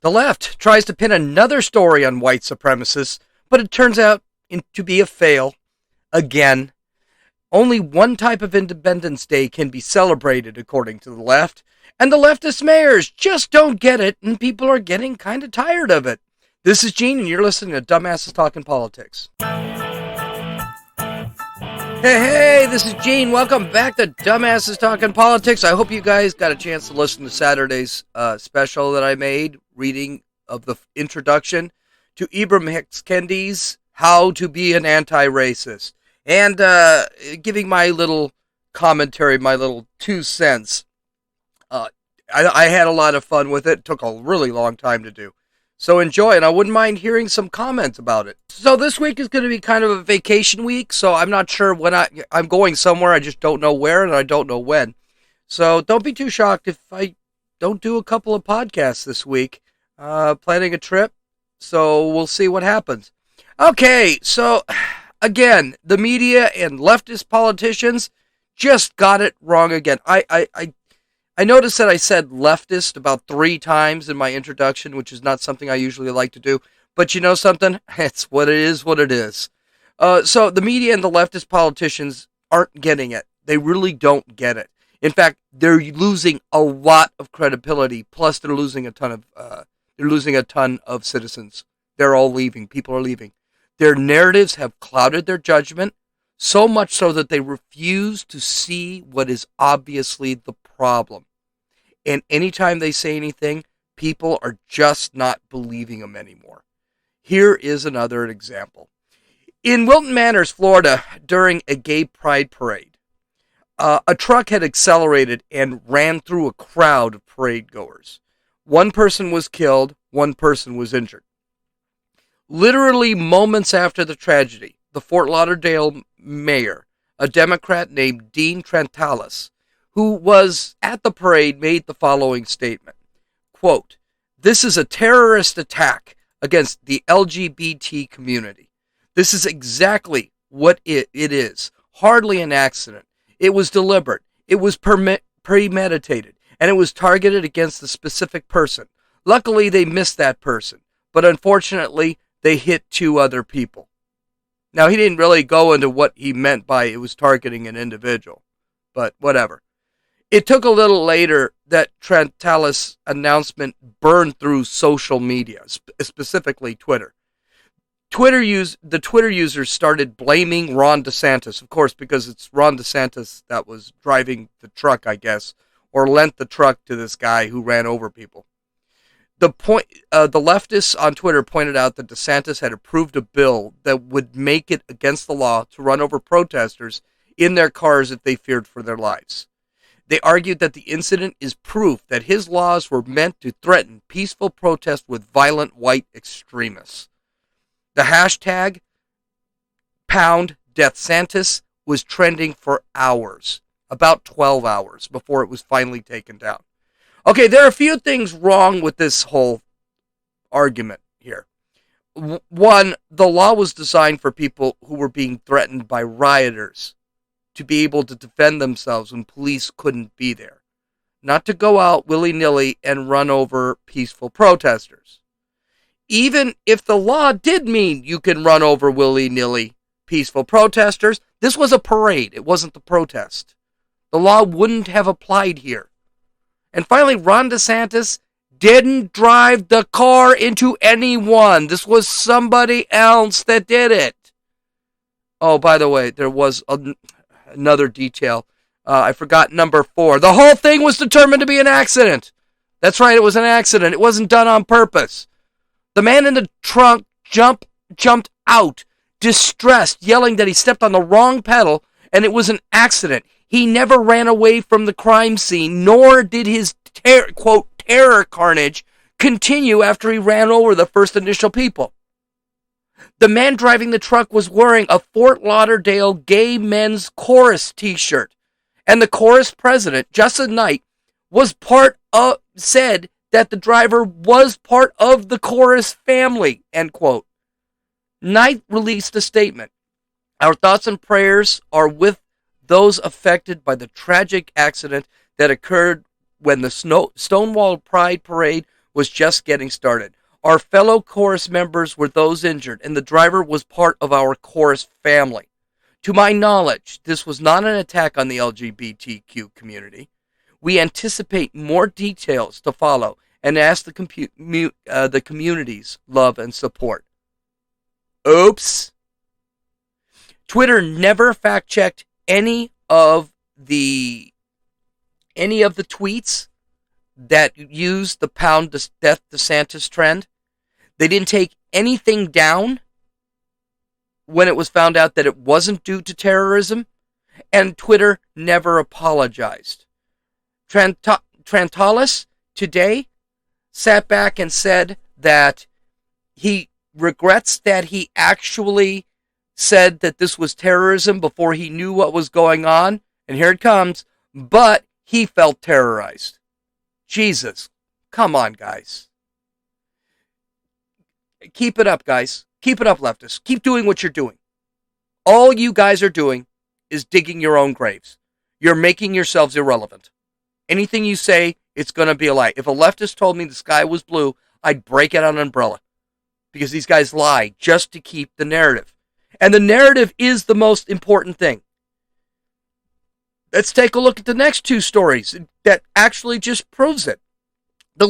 The left tries to pin another story on white supremacists, but it turns out to be a fail again. Only one type of Independence Day can be celebrated, according to the left, and the leftist mayors just don't get it, and people are getting kind of tired of it. This is Gene, and you're listening to Dumbasses Talking Politics. Hey, this is Gene. Welcome back to Dumbasses Talking Politics. I hope you guys got a chance to listen to Saturday's special that I made, reading of the introduction to Ibram X. Kendi's How to Be an Anti-Racist, and giving my little commentary, my little 2 cents. I had a lot of fun with it. It took a really long time to do. So enjoy, and I wouldn't mind hearing some comments about it. So this week is going to be kind of a vacation week, so I'm not sure when I'm going somewhere. I just don't know where, and I don't know when. So don't be too shocked if I don't do a couple of podcasts this week. Planning a trip, so we'll see what happens. Okay, so again, the media and leftist politicians just got it wrong again. I noticed that I said leftist about 3 times in my introduction, which is not something I usually like to do. But you know something? It's what it is. So the media and the leftist politicians aren't getting it. They really don't get it. In fact, they're losing a lot of credibility. Plus, they're losing a ton of citizens. They're all leaving. People are leaving. Their narratives have clouded their judgment, so much so that they refuse to see what is obviously the problem. And anytime they say anything, people are just not believing them anymore. Here is another example. In Wilton Manors, Florida, during a gay pride parade, a truck had accelerated and ran through a crowd of parade goers. 1 person was killed, 1 person was injured. Literally moments after the tragedy, the Fort Lauderdale mayor, a Democrat named Dean Trentalis, who was at the parade, made the following statement. Quote, "This is a terrorist attack against the LGBT community. This is exactly what it is. Hardly an accident. It was deliberate. It was premeditated. And it was targeted against a specific person. Luckily, they missed that person. But unfortunately, they hit 2 other people." Now, he didn't really go into what he meant by it was targeting an individual. But whatever. It took a little later that Trentalis' announcement burned through social media, specifically Twitter. The Twitter users started blaming Ron DeSantis, of course, because it's Ron DeSantis that was driving the truck, I guess, or lent the truck to this guy who ran over people. The leftists on Twitter pointed out that DeSantis had approved a bill that would make it against the law to run over protesters in their cars if they feared for their lives. They argued that the incident is proof that his laws were meant to threaten peaceful protest with violent white extremists. The hashtag #PoundDeathSantis was trending for hours, about 12 hours, before it was finally taken down. Okay, there are a few things wrong with this whole argument here. 1, the law was designed for people who were being threatened by rioters to be able to defend themselves when police couldn't be there, not to go out willy-nilly and run over peaceful protesters. Even if the law did mean you can run over willy-nilly peaceful protesters, this was a parade. It wasn't the protest. The law wouldn't have applied here. And finally, Ron DeSantis didn't drive the car into anyone. This was somebody else that did it. Oh, by the way, there was another detail. I forgot number 4. The whole thing was determined to be an accident. That's right, it was an accident. It wasn't done on purpose. The man in the trunk jumped out, distressed, yelling that he stepped on the wrong pedal, and it was an accident. He never ran away from the crime scene, nor did his, quote, terror carnage continue after he ran over the first initial people. The man driving the truck was wearing a Fort Lauderdale Gay Men's Chorus t-shirt, and the chorus president, Justin Knight, said that the driver was part of the chorus family, end quote. Knight released a statement. "Our thoughts and prayers are with those affected by the tragic accident that occurred when the Stonewall Pride Parade was just getting started. Our fellow chorus members were those injured, and the driver was part of our chorus family. To my knowledge, this was not an attack on the LGBTQ community. We anticipate more details to follow and ask the community's love and support. Oops. Twitter never fact-checked any of the tweets that used the pound death DeSantis trend. They didn't take anything down when it was found out that it wasn't due to terrorism, and Twitter never apologized. Trantalis today sat back and said that he regrets that he actually said that this was terrorism before he knew what was going on, and here it comes, but he felt terrorized. Jesus, come on, guys. Keep it up, guys. Keep it up, leftists. Keep doing what you're doing. All you guys are doing is digging your own graves. You're making yourselves irrelevant. Anything you say, it's going to be a lie. If a leftist told me the sky was blue, I'd break it on an umbrella. Because these guys lie just to keep the narrative. And the narrative is the most important thing. Let's take a look at the next two stories that actually just proves it. The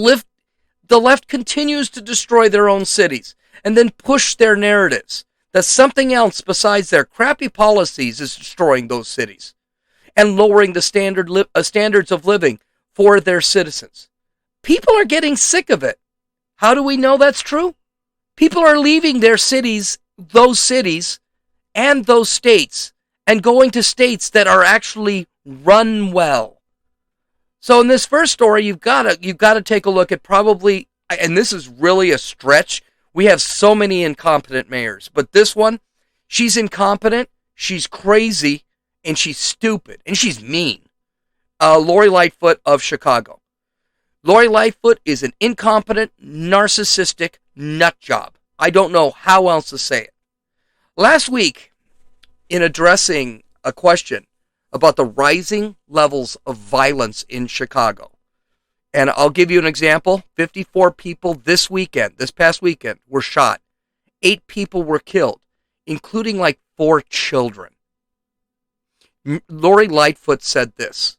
left continues to destroy their own cities and then push their narratives that something else besides their crappy policies is destroying those cities and lowering the standards of living for their citizens. People are getting sick of it. How do we know that's true? People are leaving their cities, those cities, and those states, and going to states that are actually run well. So in this first story, you've got to take a look at probably, and this is really a stretch. We have so many incompetent mayors, but this one, she's incompetent, she's crazy, and she's stupid, and she's mean. Lori Lightfoot of Chicago. Lori Lightfoot is an incompetent, narcissistic nut job. I don't know how else to say it. Last week, in addressing a question about the rising levels of violence in Chicago, and I'll give you an example. 54 people this past weekend, were shot. 8 people were killed, including like 4 children. Lori Lightfoot said this: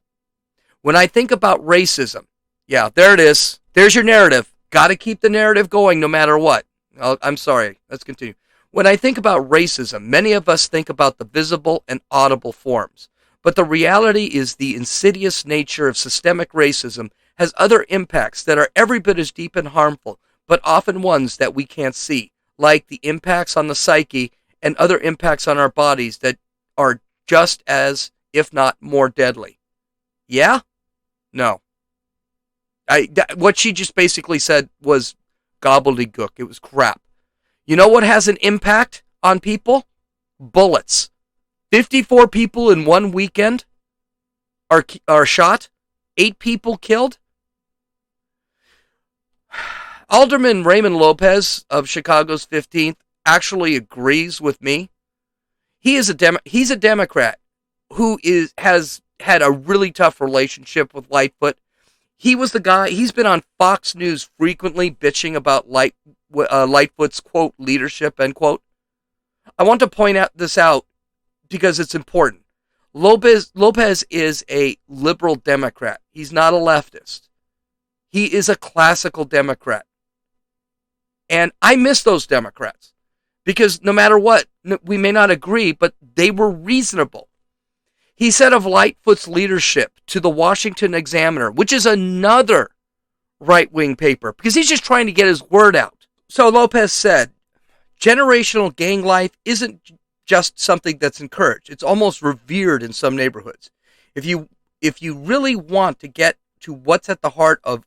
when I think about racism, yeah, there it is. There's your narrative. Got to keep the narrative going no matter what. I'm sorry. Let's continue. When I think about racism, many of us think about the visible and audible forms. But the reality is the insidious nature of systemic racism has other impacts that are every bit as deep and harmful, but often ones that we can't see, like the impacts on the psyche and other impacts on our bodies that are just as, if not more deadly. Yeah? No. What she just basically said was gobbledygook. It was crap. You know what has an impact on people? Bullets. 54 people in one weekend are shot. 8 people killed. Alderman Raymond Lopez of Chicago's 15th actually agrees with me. He's a Democrat who has had a really tough relationship with Lightfoot. He was the guy. He's been on Fox News frequently bitching about Lightfoot's, quote, leadership, end quote. I want to point this out because it's important. Lopez is a liberal Democrat. He's not a leftist. He is a classical Democrat. And I miss those Democrats because no matter what, we may not agree, but they were reasonable. He said of Lightfoot's leadership to the Washington Examiner, which is another right-wing paper, because he's just trying to get his word out. So Lopez said, generational gang life isn't just something that's encouraged. It's almost revered in some neighborhoods. If you really want to get to what's at the heart of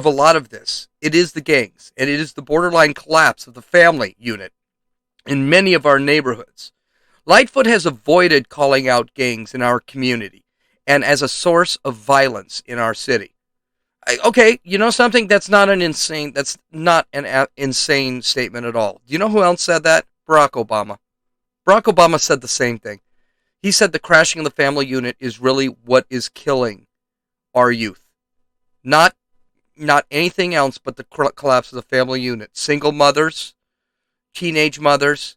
a lot of this, it is the gangs, and it is the borderline collapse of the family unit in many of our neighborhoods. Lightfoot has avoided calling out gangs in our community and as a source of violence in our city. Okay, you know something? That's not an insane statement at all. Do you know who else said that? Barack Obama. Barack Obama said the same thing. He said the crashing of the family unit is really what is killing our youth. Not not anything else but the collapse of the family unit. Single mothers, teenage mothers,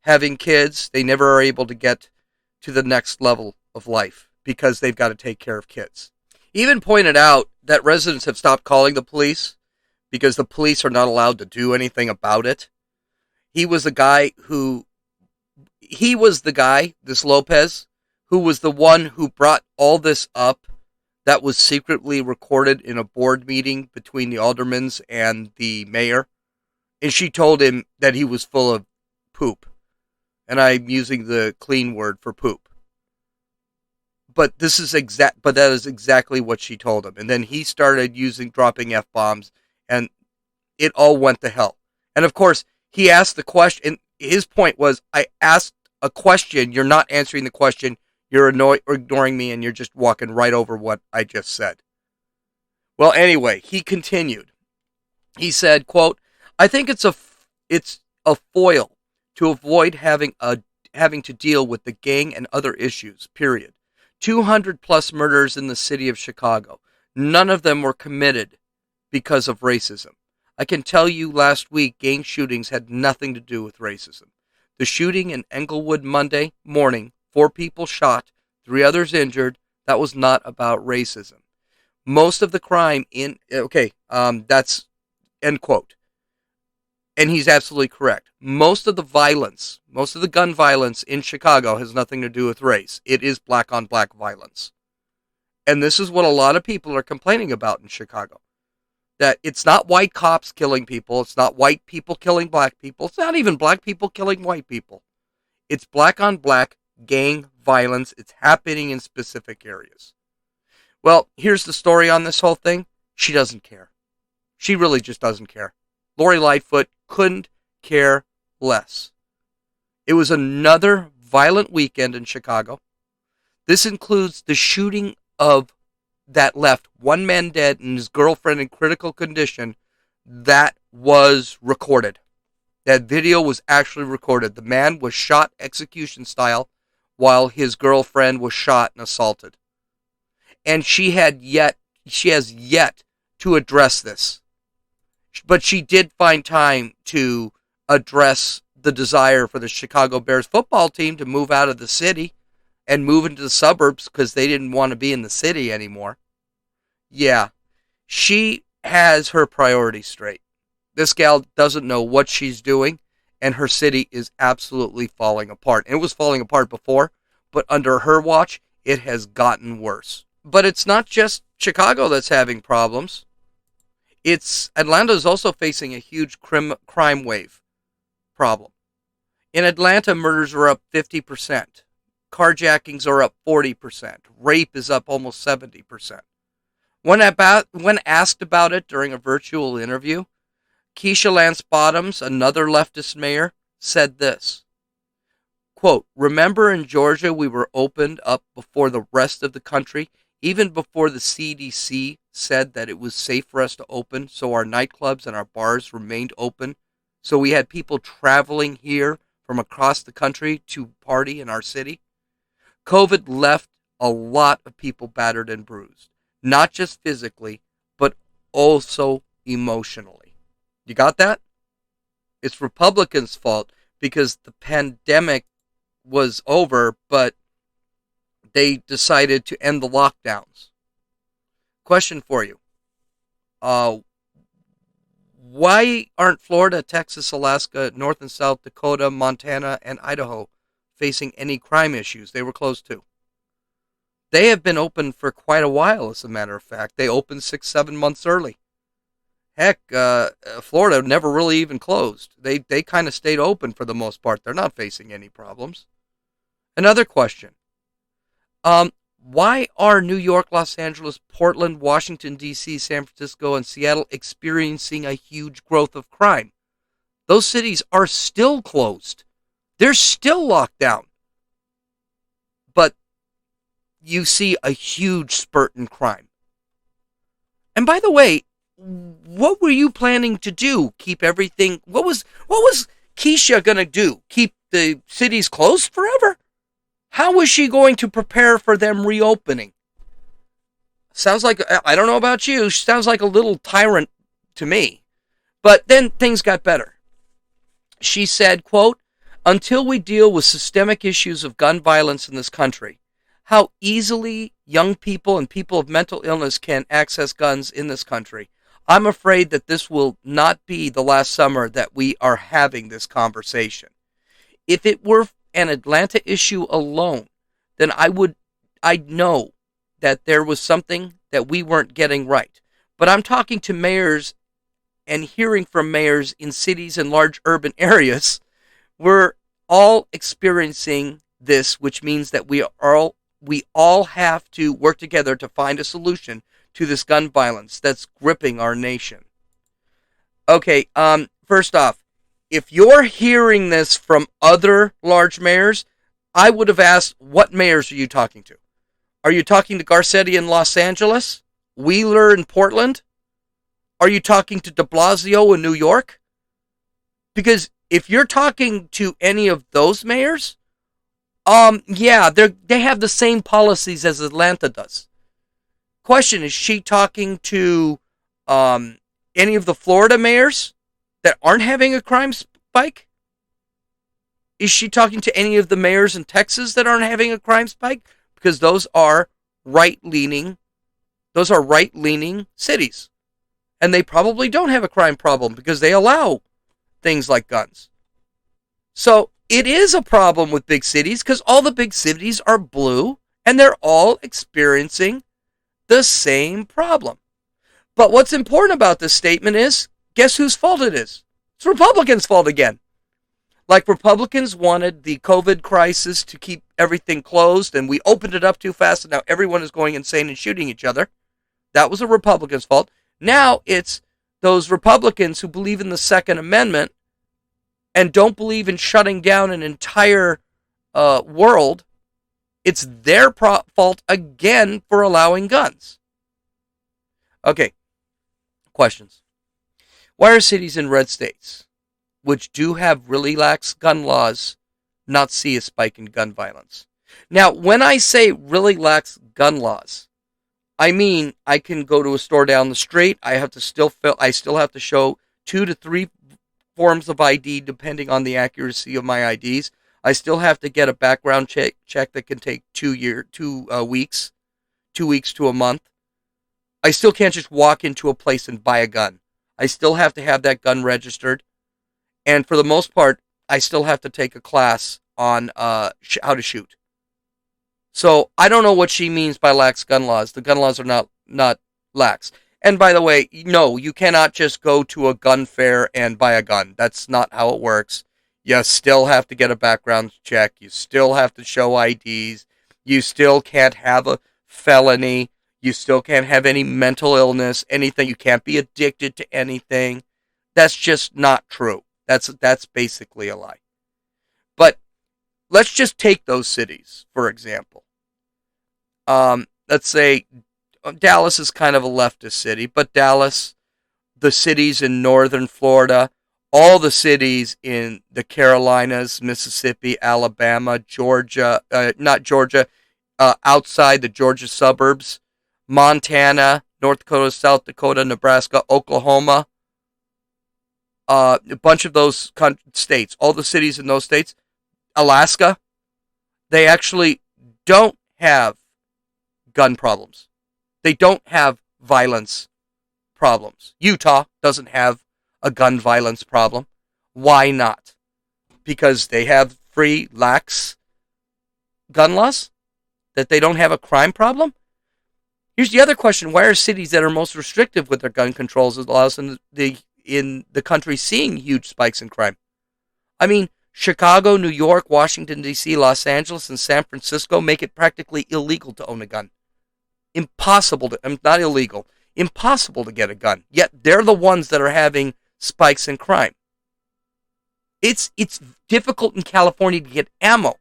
having kids, they never are able to get to the next level of life because they've got to take care of kids. He even pointed out that residents have stopped calling the police because the police are not allowed to do anything about it. He was the guy, this Lopez, who was the one who brought all this up that was secretly recorded in a board meeting between the aldermans and the mayor. And she told him that he was full of poop. And I'm using the clean word for poop. But that is exactly what she told him. And then he started dropping F-bombs, and it all went to hell. And of course, he asked the question, and his point was, I asked a question, you're not answering the question, you're ignoring me, and you're just walking right over what I just said. Well, anyway, he continued. He said, quote, I think it's a foil to avoid having to deal with the gang and other issues, period. 200 plus murders in the city of Chicago. None of them were committed because of racism. I can tell you last week gang shootings had nothing to do with racism. The shooting in Englewood Monday morning, 4 people shot, 3 others injured, that was not about racism. Most of the crime that's end quote. And he's absolutely correct. Most of the gun violence in Chicago has nothing to do with race. It is black on black violence. And this is what a lot of people are complaining about in Chicago. That it's not white cops killing people. It's not white people killing black people. It's not even black people killing white people. It's black on black gang violence. It's happening in specific areas. Well, here's the story on this whole thing. She doesn't care. She really just doesn't care. Lori Lightfoot couldn't care less. It was another violent weekend in Chicago. This includes the shooting that left one man dead and his girlfriend in critical condition. That was recorded. That video was actually recorded. The man was shot execution style while his girlfriend was shot and assaulted. And she has yet to address this. But she did find time to address the desire for the Chicago Bears football team to move out of the city and move into the suburbs because they didn't want to be in the city anymore. Yeah, she has her priorities straight. This gal doesn't know what she's doing, and her city is absolutely falling apart. And it was falling apart before, but under her watch, it has gotten worse. But it's not just Chicago that's having problems. Atlanta is also facing a huge crime wave problem. In Atlanta, murders are up 50%. Carjackings are up 40%. Rape is up almost 70%. When asked about it during a virtual interview, Keisha Lance Bottoms, another leftist mayor, said this, quote, remember in Georgia we were opened up before the rest of the country, even before the CDC said that it was safe for us to open, so our nightclubs and our bars remained open. So we had people traveling here from across the country to party in our city. COVID left a lot of people battered and bruised, not just physically, but also emotionally. You got that? It's Republicans' fault because the pandemic was over, but they decided to end the lockdowns. Question for you. Why aren't Florida, Texas, Alaska, North and South Dakota, Montana, and Idaho facing any crime issues? They were closed too. They have been open for quite a while, as a matter of fact. They opened 6-7 months early. Heck, Florida never really even closed. They kind of stayed open for the most part. They're not facing any problems. Another question. Why are New York, Los Angeles, Portland, Washington, D.C., San Francisco, and Seattle experiencing a huge growth of crime? Those cities are still closed. They're still locked down. But you see a huge spurt in crime. And by the way, what were you planning to do? Keep everything... What was Keisha going to do? Keep the cities closed forever? How was she going to prepare for them reopening? Sounds like, I don't know about you, she sounds like a little tyrant to me. But then things got better. She said, quote, until we deal with systemic issues of gun violence in this country, how easily young people and people of mental illness can access guns in this country, I'm afraid that this will not be the last summer that we are having this conversation. If it were an Atlanta issue alone, then I'd know that there was something that we weren't getting right. But I'm talking to mayors and hearing from mayors in cities and large urban areas. We're all experiencing this, which means that we all have to work together to find a solution to this gun violence that's gripping our nation. Okay, first off, if you're hearing this from other large mayors, I would have asked, what mayors are you talking to? Are you talking to Garcetti in Los Angeles? Wheeler in Portland? Are you talking to de Blasio in New York? Because if you're talking to any of those mayors, yeah, they have the same policies as Atlanta does. Question, is she talking to any of the Florida mayors that aren't having a crime spike? Is she talking to any of the mayors in Texas that aren't having a crime spike? Because those are right-leaning cities. And they probably don't have a crime problem because they allow things like guns. So it is a problem with big cities because all the big cities are blue and they're all experiencing the same problem. But what's important about this statement is, guess whose fault it is? It's Republicans' fault again. Like Republicans wanted the COVID crisis to keep everything closed and we opened it up too fast and now everyone is going insane and shooting each other. That was a Republican's fault. Now it's those Republicans who believe in the Second Amendment and don't believe in shutting down an entire world. It's their fault again for allowing guns. Okay, questions. Why are cities in red states, which do have really lax gun laws, not see a spike in gun violence? Now, when I say really lax gun laws, I mean I can go to a store down the street. I still have to show 2 to 3 forms of ID depending on the accuracy of my IDs. I still have to get a background check that can take 2 weeks to a month. I still can't just walk into a place and buy a gun. I still have to have that gun registered. And for the most part, I still have to take a class on how to shoot. So I don't know what she means by lax gun laws. The gun laws are not lax. And by the way, no, you cannot just go to a gun fair and buy a gun. That's not how it works. You still have to get a background check. You still have to show IDs. You still can't have a felony. You still can't have any mental illness, anything. You can't be addicted to anything. That's just not true. That's basically a lie. But let's just take those cities, for example. Let's say Dallas is kind of a leftist city, but Dallas, the cities in northern Florida, all the cities in the Carolinas, Mississippi, Alabama, Georgia, outside the Georgia suburbs, Montana, North Dakota, South Dakota, Nebraska, Oklahoma, a bunch of those states, all the cities in those states, Alaska, they actually don't have gun problems. They don't have violence problems. Utah doesn't have a gun violence problem. Why not? Because they have free, lax gun laws? That they don't have a crime problem? Here's the other question. Why are cities that are most restrictive with their gun controls laws in the country seeing huge spikes in crime? I mean, Chicago, New York, Washington, D.C., Los Angeles, and San Francisco make it practically illegal to own a gun. Not illegal, impossible to get a gun. Yet they're the ones that are having spikes in crime. It's difficult in California to get ammo.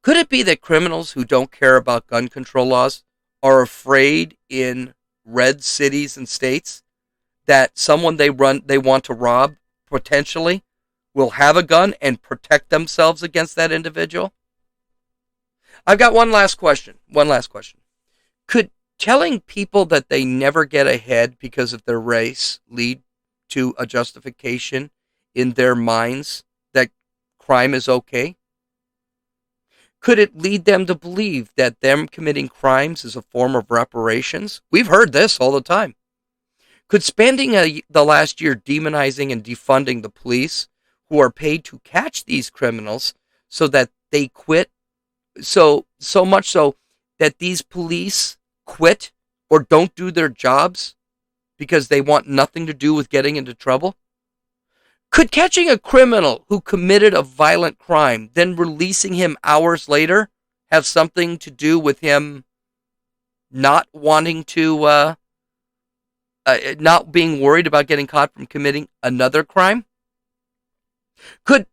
Could it be that criminals who don't care about gun control laws are afraid in red cities and states that someone they want to rob potentially will have a gun and protect themselves against that individual? I've got one last question. Could telling people that they never get ahead because of their race lead to a justification in their minds that crime is okay? Could it lead them to believe that them committing crimes is a form of reparations? We've heard this all the time. Could spending the last year demonizing and defunding the police, who are paid to catch these criminals, so that they quit, so much so that these police quit or don't do their jobs because they want nothing to do with getting into trouble? Could catching a criminal who committed a violent crime, then releasing him hours later, have something to do with him not wanting to, not being worried about getting caught from committing another crime? Could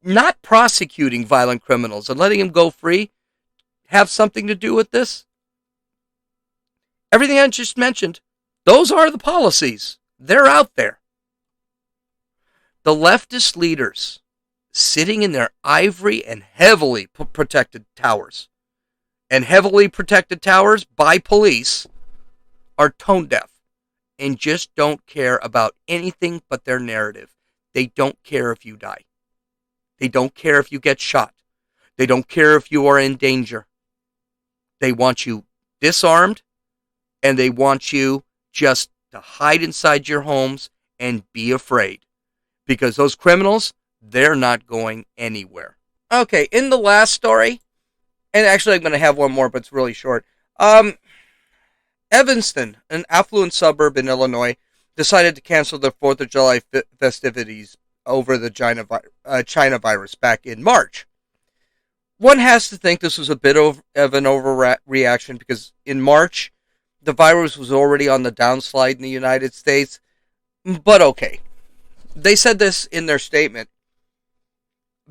not prosecuting violent criminals and letting them go free have something to do with this? Everything I just mentioned, those are the policies. They're out there. The leftist leaders sitting in their ivory and heavily protected towers, and heavily protected towers by police, are tone deaf and just don't care about anything but their narrative. They don't care if you die. They don't care if you get shot. They don't care if you are in danger. They want you disarmed, and they want you just to hide inside your homes and be afraid. Because those criminals, they're not going anywhere. Okay, in the last story, and actually I'm going to have one more, but it's really short. Evanston, an affluent suburb in Illinois, decided to cancel their 4th of July festivities over the China virus back in March. One has to think this was a bit of an overreaction because in March, the virus was already on the downslide in the United States. But okay. They said this in their statement.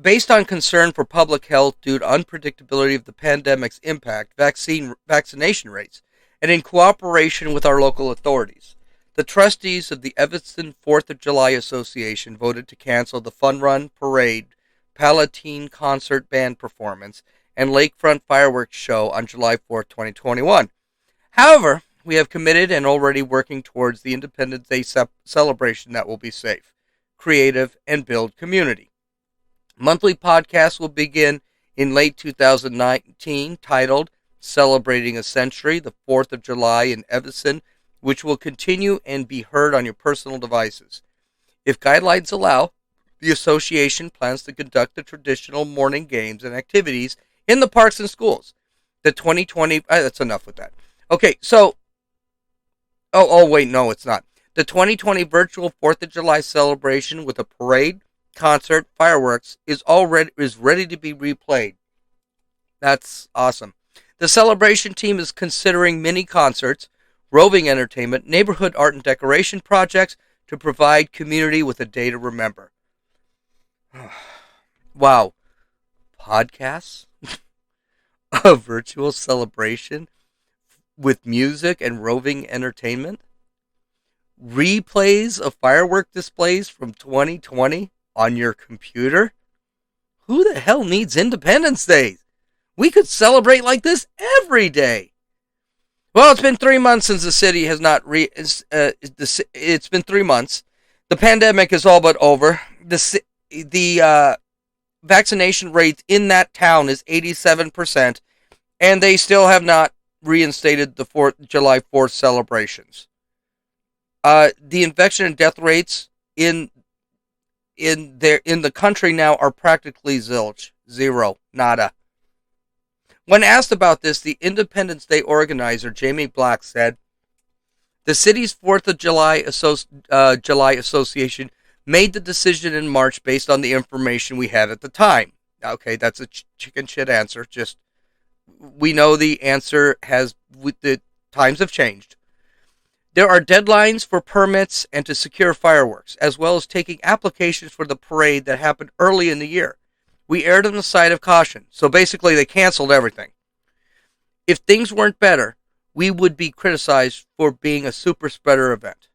Based on concern for public health due to unpredictability of the pandemic's impact, vaccination rates, and in cooperation with our local authorities, the trustees of the Evanston 4th of July Association voted to cancel the Fun Run, Parade, Palatine Concert Band performance, and Lakefront Fireworks Show on July 4th, 2021. However, we have committed and already working towards the Independence Day celebration that will be safe, creative, and build community. Monthly podcasts will begin in late 2019, titled Celebrating a Century, the 4th of July in Evanston, which will continue and be heard on your personal devices. If guidelines allow, the association plans to conduct the traditional morning games and activities in the parks and schools. The 2020, that's enough with that. Okay, so, wait, no, it's not. The 2020 virtual 4th of July celebration with a parade, concert, fireworks is ready to be replayed. That's awesome. The celebration team is considering mini concerts, roving entertainment, neighborhood art and decoration projects to provide community with a day to remember. Wow. Podcasts? A virtual celebration with music and roving entertainment? Replays of firework displays from 2020 on your computer? Who the hell needs Independence Day? We could celebrate like this every day. Well, it's been 3 months since the city has not it's been 3 months. The pandemic is all but over. The vaccination rate in that town is 87%, and they still have not reinstated the July 4th celebrations. The infection and death rates in the country now are practically zilch, zero, nada. When asked about this, the Independence Day organizer, Jamie Black, said, the city's 4th of July, July Association made the decision in March based on the information we had at the time. Okay, that's a chicken shit answer. Just, we know the answer the times have changed. There are deadlines for permits and to secure fireworks, as well as taking applications for the parade that happened early in the year. We erred on the side of caution, so basically they canceled everything. If things weren't better, we would be criticized for being a super spreader event.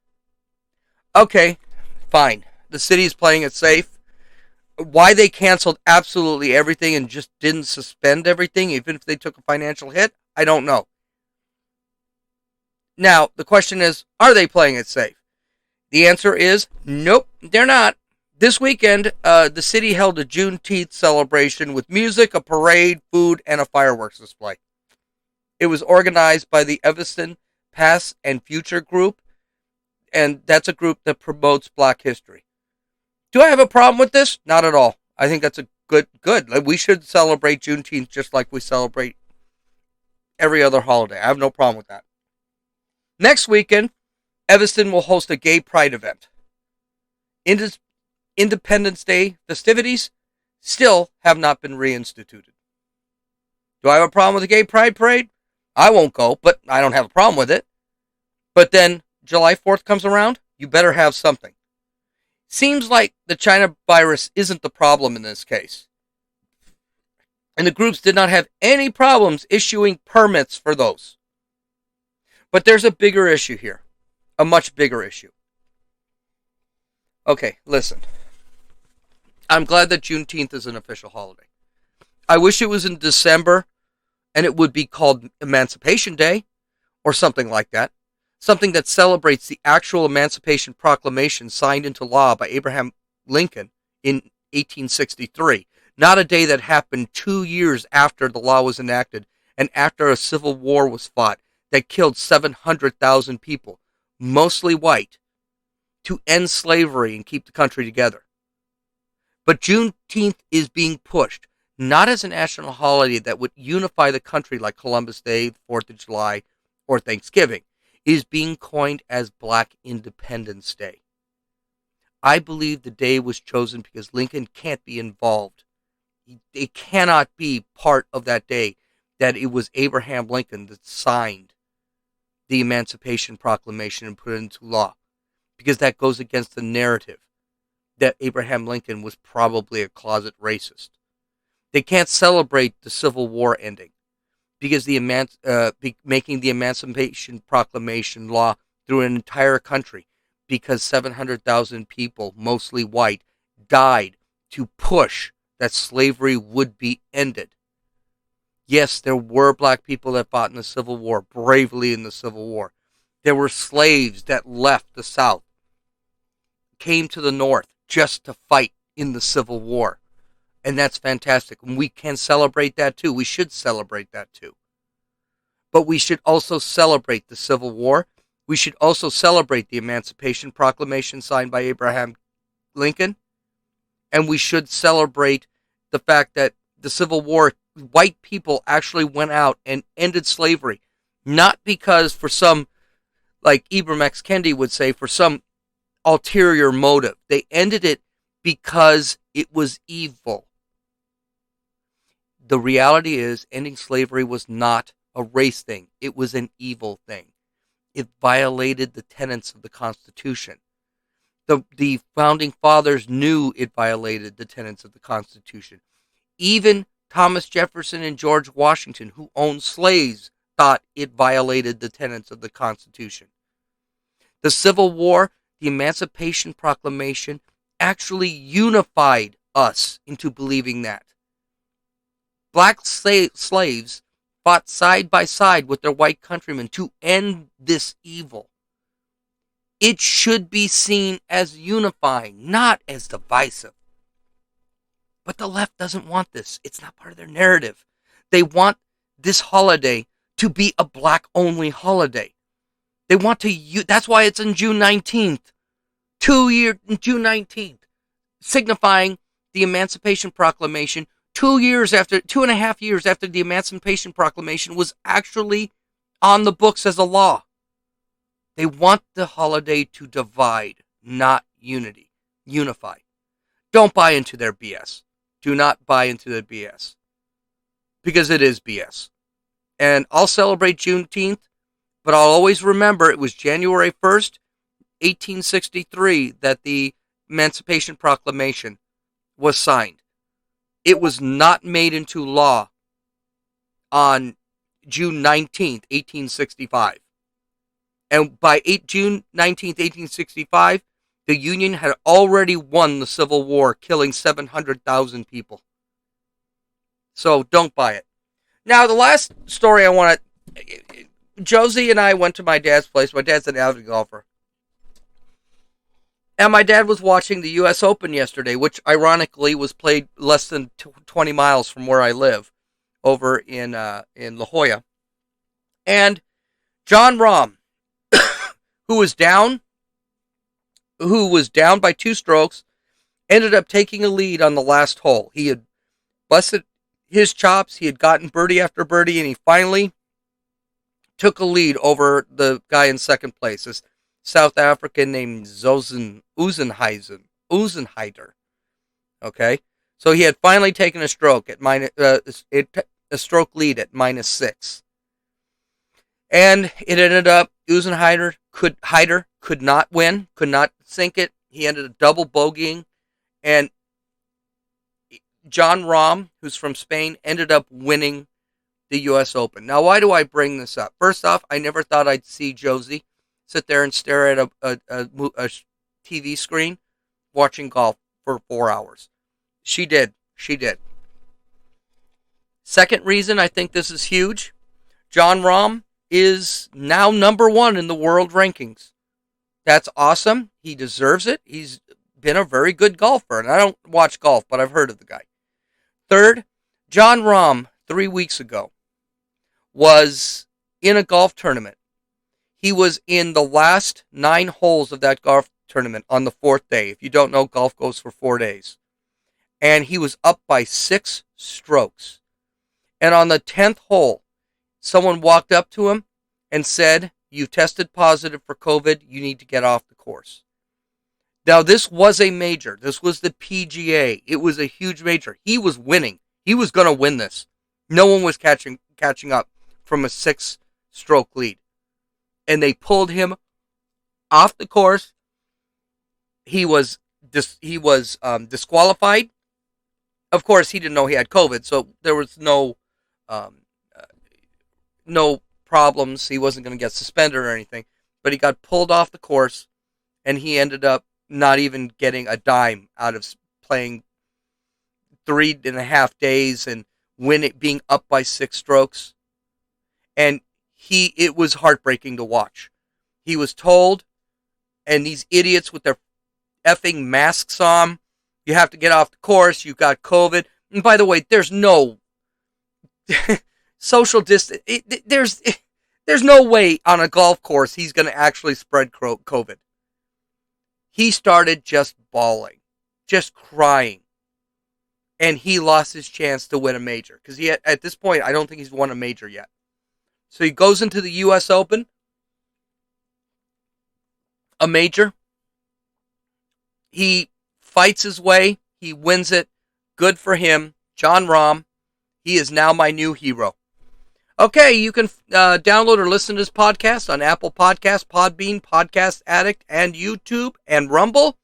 Okay, fine. The city is playing it safe. Why they canceled absolutely everything and just didn't suspend everything, even if they took a financial hit, I don't know. Now, the question is, are they playing it safe? The answer is nope, they're not. This weekend, the city held a Juneteenth celebration with music, a parade, food, and a fireworks display. It was organized by the Evanston Past and Future Group, and that's a group that promotes Black history. Do I have a problem with this? Not at all. I think that's a good. Like, we should celebrate Juneteenth just like we celebrate every other holiday. I have no problem with that. Next weekend, Evanston will host a gay pride event. Independence Day festivities still have not been reinstituted. Do I have a problem with the gay pride parade? I won't go, but I don't have a problem with it. But then July 4th comes around, you better have something. Seems like the China virus isn't the problem in this case. And the groups did not have any problems issuing permits for those. But there's a bigger issue here. A much bigger issue. Okay, listen. I'm glad that Juneteenth is an official holiday. I wish it was in December and it would be called Emancipation Day or something like that. Something that celebrates the actual Emancipation Proclamation signed into law by Abraham Lincoln in 1863. Not a day that happened 2 years after the law was enacted and after a civil war was fought that killed 700,000 people, mostly white, to end slavery and keep the country together. But Juneteenth is being pushed, not as a national holiday that would unify the country like Columbus Day, 4th of July, or Thanksgiving. It is being coined as Black Independence Day. I believe the day was chosen because Lincoln can't be involved. It cannot be part of that day that it was Abraham Lincoln that signed the Emancipation Proclamation and put it into law, because that goes against the narrative that Abraham Lincoln was probably a closet racist. They can't celebrate the Civil War ending because making the Emancipation Proclamation law through an entire country, because 700,000 people, mostly white, died to push that slavery would be ended. Yes, there were black people that fought in the Civil War, bravely in the Civil War. There were slaves that left the South, came to the North just to fight in the Civil War. And that's fantastic. And we can celebrate that too. We should celebrate that too. But we should also celebrate the Civil War. We should also celebrate the Emancipation Proclamation signed by Abraham Lincoln. And we should celebrate the fact that the Civil War, white people actually went out and ended slavery. Not because for some, like Ibram X. Kendi would say, for some ulterior motive. They ended it because it was evil. The reality is, ending slavery was not a race thing. It was an evil thing. It violated the tenets of the Constitution. The founding fathers knew it violated the tenets of the Constitution. Even Thomas Jefferson and George Washington, who owned slaves, thought it violated the tenets of the Constitution. The Civil War, the Emancipation Proclamation, actually unified us into believing that. Black slaves fought side by side with their white countrymen to end this evil. It should be seen as unifying, not as divisive. But the left doesn't want this. It's not part of their narrative. They want this holiday to be a black-only holiday. They want to. That's why it's on June 19th. June 19th, signifying the Emancipation Proclamation. 2.5 years after the Emancipation Proclamation was actually on the books as a law. They want the holiday to divide, not unify. Don't buy into their BS. Do not buy into the BS. Because it is BS. And I'll celebrate Juneteenth, but I'll always remember it was January 1st, 1863, that the Emancipation Proclamation was signed. It was not made into law on June 19th, 1865. And by June 19th, 1865, the Union had already won the Civil War, killing 700,000 people. So don't buy it. Now, the last story I want to Josie and I went to my dad's place. My dad's an avid golfer. And my dad was watching the U.S. Open yesterday, which ironically was played less than 20 miles from where I live, over in La Jolla. And Jon Rahm, who was down by 2 strokes, ended up taking a lead on the last hole. He had busted his chops. He had gotten birdie after birdie, and he finally took a lead over the guy in second place, this South African named Uzenheider. Okay, so he had finally taken a stroke at a stroke lead at -6, and it ended up Uzenheider could not win, could not sink it. He ended up double bogeying, and Jon Rahm, who's from Spain, ended up winning the U.S. Open. Now, why do I bring this up? First off, I never thought I'd see Josie sit there and stare at a TV screen watching golf for 4 hours. She did. Second reason I think this is huge, Jon Rahm is now #1 in the world rankings. That's awesome. He deserves it. He's been a very good golfer, and I don't watch golf, but I've heard of the guy. Third, Jon Rahm, 3 weeks ago, was in a golf tournament. He was in the last 9 holes of that golf tournament on the 4th day. If you don't know, golf goes for 4 days. And he was up by 6 strokes. And on the 10th hole, someone walked up to him and said, "You tested positive for COVID. You need to get off the course." Now, this was a major. This was the PGA. It was a huge major. He was winning. He was going to win this. No one was catching up from a 6-stroke lead. And they pulled him off the course. He was disqualified. Of course, he didn't know he had COVID, so there was no problems. He wasn't going to get suspended or anything. But he got pulled off the course, and he ended up not even getting a dime out of playing 3.5 days and being up by 6 strokes. And it was heartbreaking to watch. He was told, and these idiots with their effing masks on, you have to get off the course, you got COVID. And by the way, there's no social distance. There's no way on a golf course he's going to actually spread COVID. He started just bawling, just crying. And he lost his chance to win a major. Because at this point, I don't think he's won a major yet. So he goes into the U.S. Open, a major. He fights his way. He wins it. Good for him. Jon Rahm. He is now my new hero. Okay, you can download or listen to this podcast on Apple Podcasts, Podbean, Podcast Addict, and YouTube, and Rumble.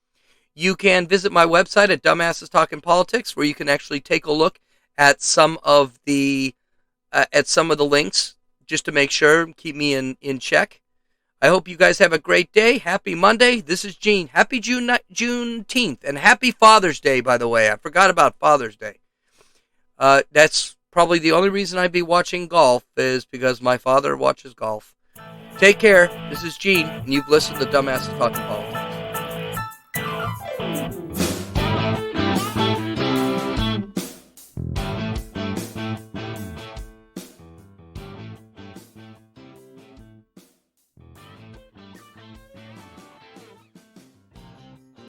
You can visit my website at Dumbasses Talking Politics, where you can actually take a look at some of the links, just to make sure, keep me in check. I hope you guys have a great day. Happy Monday. This is Gene. Happy Juneteenth, and happy Father's Day, by the way. I forgot about Father's Day. That's probably the only reason I'd be watching golf is because my father watches golf. Take care. This is Gene, and you've listened to Dumbasses Talking Politics.